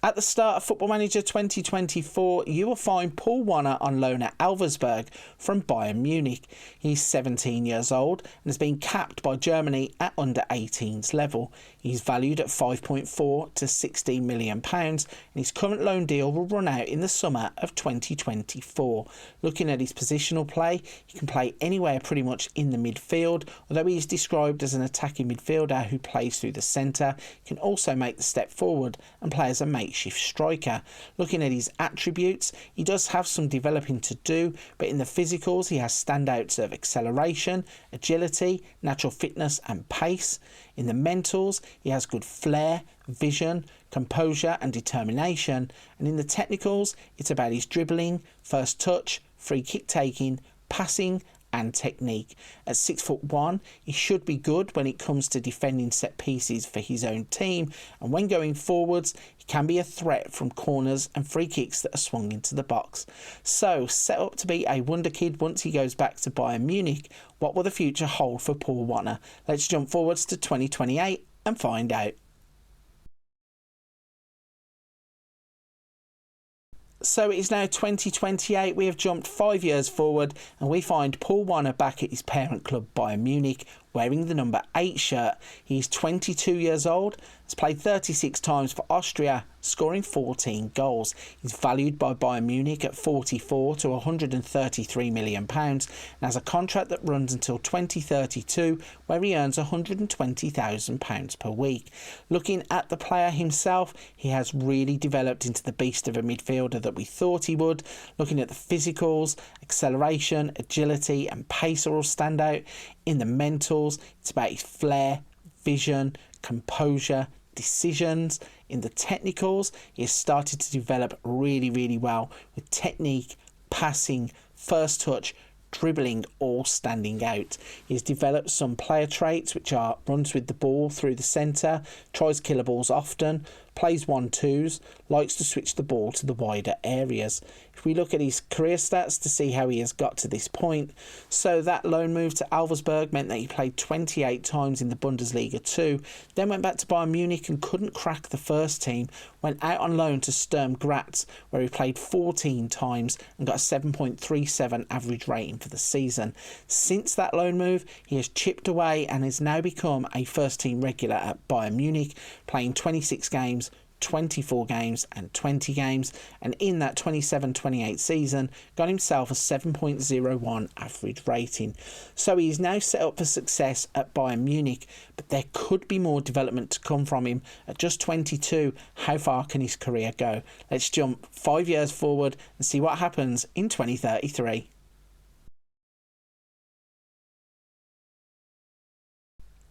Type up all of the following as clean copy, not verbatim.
At the start of Football Manager 2024, you will find Paul Wanner on loan at Elversberg from Bayern Munich. He's 17 years old and has been capped by Germany at under 18s level. He's valued at £5.4 to £16 million and his current loan deal will run out in the summer of 2024. Looking at his positional play, he can play anywhere pretty much in the midfield, although he is described as an attacking midfielder who plays through the centre. He can also make the step forward and play as a makeshift striker. Looking at his attributes, he does have some developing to do, but in the physicals he has standouts of acceleration, agility, natural fitness and pace. In the mentals, he has good flair, vision, composure and determination. And in the technicals, it's about his dribbling, first touch, free kick taking, passing and technique. At 6'1", he should be good when it comes to defending set pieces for his own team, and when going forwards he can be a threat from corners and free kicks that are swung into the box. So set up to be a wonderkid once he goes back to Bayern Munich. What will the future hold for Paul Wanner? Let's jump forwards to 2028 and find out. So it is now 2028, we have jumped 5 years forward and we find Paul Wanner back at his parent club Bayern Munich wearing the number 8 shirt. He's 22 years old, has played 36 times for Austria, scoring 14 goals. He's valued by Bayern Munich at £44 to £133 million and has a contract that runs until 2032 where he earns £120,000 per week. Looking at the player himself, he has really developed into the beast of a midfielder that we thought he would. Looking at the physicals, acceleration, agility and pace are all standout. In the mentals, it's about his flair, vision, composure, decisions. In the technicals, he has started to develop really well with technique, passing, first touch, dribbling all standing out. He's developed some player traits which are runs with the ball through the centre, tries killer balls often, plays 1-2s, likes to switch the ball to the wider areas. If we look at his career stats to see how he has got to this point, so that loan move to Elversberg meant that he played 28 times in the Bundesliga 2, then went back to Bayern Munich and couldn't crack the first team, went out on loan to Sturm Graz where he played 14 times and got a 7.37 average rating for the season. Since that loan move, he has chipped away and has now become a first team regular at Bayern Munich, playing 26 games, 24 games and 20 games, and in that 27-28 season got himself a 7.01 average rating. So he is now set up for success at Bayern Munich, but there could be more development to come from him. At just 22, how far can his career go? Let's jump 5 years forward and see what happens in 2033.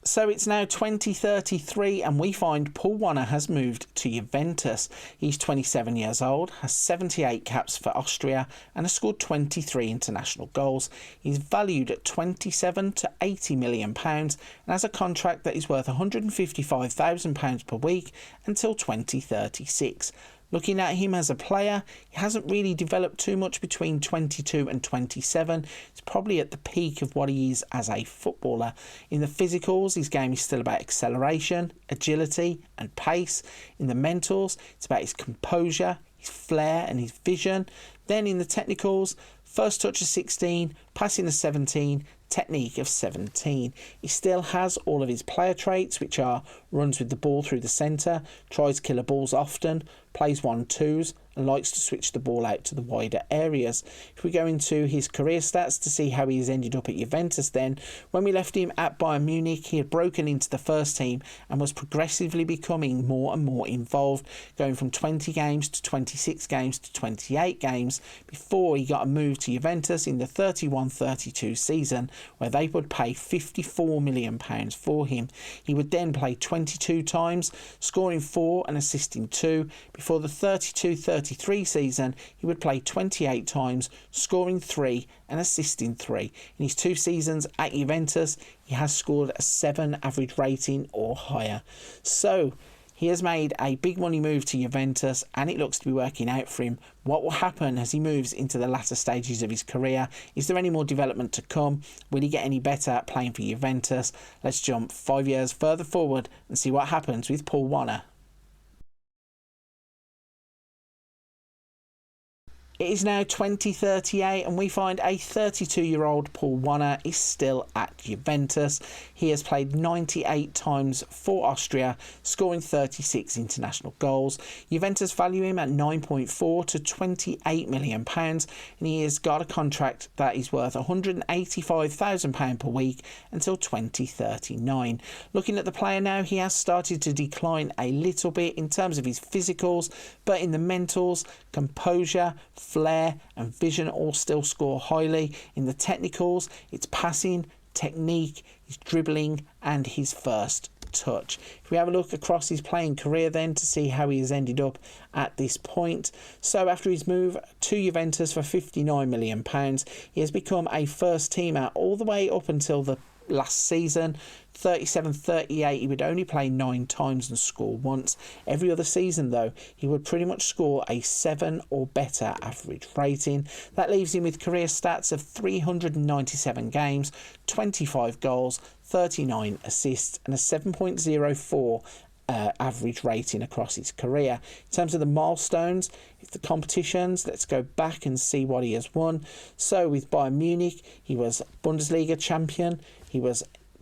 So it's now 2033 and we find Paul Wanner has moved to Juventus. He's 27 years old, has 78 caps for Austria and has scored 23 international goals. He's valued at £27 to £80 million and has a contract that is worth £155,000 per week until 2036. Looking at him as a player, he hasn't really developed too much between 22 and 27. It's probably at the peak of what he is as a footballer. In the physicals, his game is still about acceleration, agility and pace. In the mentals, it's about his composure, his flair and his vision. Then in the technicals, first touch of 16, passing of 17, technique of 17. He still has all of his player traits, which are runs with the ball through the centre, tries killer balls often, plays 1-2s and likes to switch the ball out to the wider areas. If we go into his career stats to see how he has ended up at Juventus, then when we left him at Bayern Munich, he had broken into the first team and was progressively becoming more and more involved, going from 20 games to 26 games to 28 games before he got a move to Juventus in the 31-32 season where they would pay £54 million for him. He would then play 22 times, scoring 4 and assisting 2. Before the 32-33 season, he would play 28 times, scoring 3 and assisting 3. In his 2 seasons at Juventus, he has scored a 7 average rating or higher. So he has made a big money move to Juventus and it looks to be working out for him. What will happen as he moves into the latter stages of his career? Is there any more development to come? Will he get any better at playing for Juventus? Let's jump 5 years further forward and see what happens with Paul Wanner. It is now 2038 and we find a 32-year-old Paul Wanner is still at Juventus. He has played 98 times for Austria, scoring 36 international goals. Juventus value him at 9.4 to £28 million and he has got a contract that is worth £185,000 per week until 2039. Looking at the player now, he has started to decline a little bit in terms of his physicals, but in the mentals, composure, flair and vision all still score highly. In the technicals, it's passing, technique, his dribbling and his first touch. If we have a look across his playing career then to see how he has ended up at this point. So after his move to Juventus for £59 million, he has become a first teamer all the way up until the last season. 37-38, he would only play 9 times and score once. Every other season though, he would pretty much score a 7 or better average rating. That leaves him with career stats of 397 games, 25 goals, 39 assists and a 7.04 average rating across his career. In terms of the milestones, the competitions, let's go back and see what he has won. So with Bayern Munich, he was Bundesliga champion. He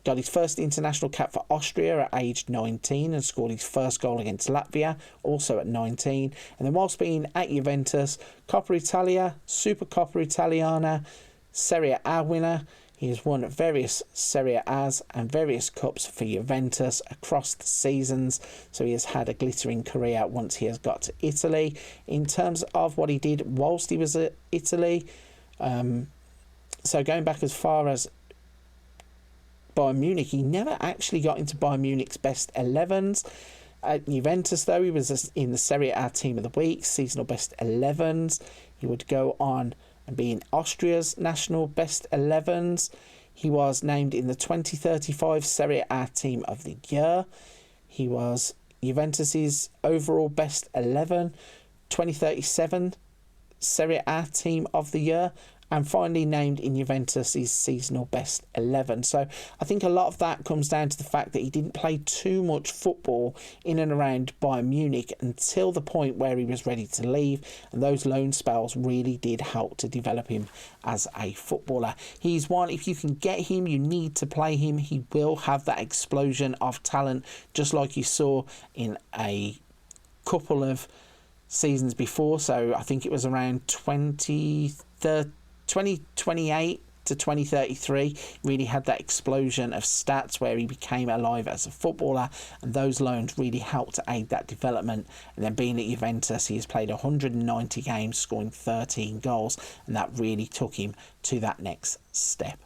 got his first international cap for Austria at age 19 and scored his first goal against Latvia, also at 19. And then whilst being at Juventus, Coppa Italia, Supercoppa Italiana, Serie A winner. He has won various Serie A's and various cups for Juventus across the seasons. So he has had a glittering career once he has got to Italy. In terms of what he did whilst he was at Italy, so going back as far as Bayern Munich, he never actually got into Bayern Munich's best 11s. At Juventus, though, he was in the Serie A Team of the Week, seasonal best 11s. He would go on and be in Austria's national best 11s. He was named in the 2035 Serie A Team of the Year. He was Juventus's overall best 11, 2037 Serie A Team of the Year, and finally named in Juventus's seasonal best 11. So I think a lot of that comes down to the fact that he didn't play too much football in and around Bayern Munich until the point where he was ready to leave, and those loan spells really did help to develop him as a footballer. He's one, if you can get him, you need to play him. He will have that explosion of talent, just like you saw in a couple of seasons before. So I think it was around 2028 to 2033, really had that explosion of stats where he became alive as a footballer, and those loans really helped to aid that development. And then being at Juventus, he has played 190 games, scoring 13 goals, and that really took him to that next step.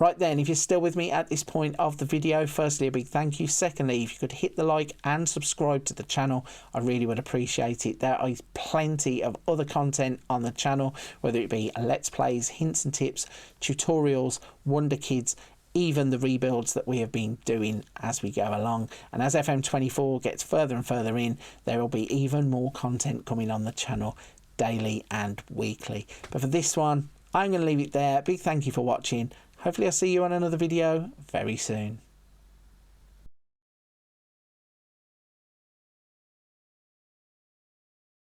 Right then, if you're still with me at this point of the video, firstly, a big thank you. Secondly, if you could hit the like and subscribe to the channel, I really would appreciate it. There is plenty of other content on the channel, whether it be Let's Plays, hints and tips, tutorials, Wonderkids, even the rebuilds that we have been doing as we go along. And as FM24 gets further and further in, there will be even more content coming on the channel daily and weekly. But for this one, I'm going to leave it there. Big thank you for watching. Hopefully I'll see you on another video very soon.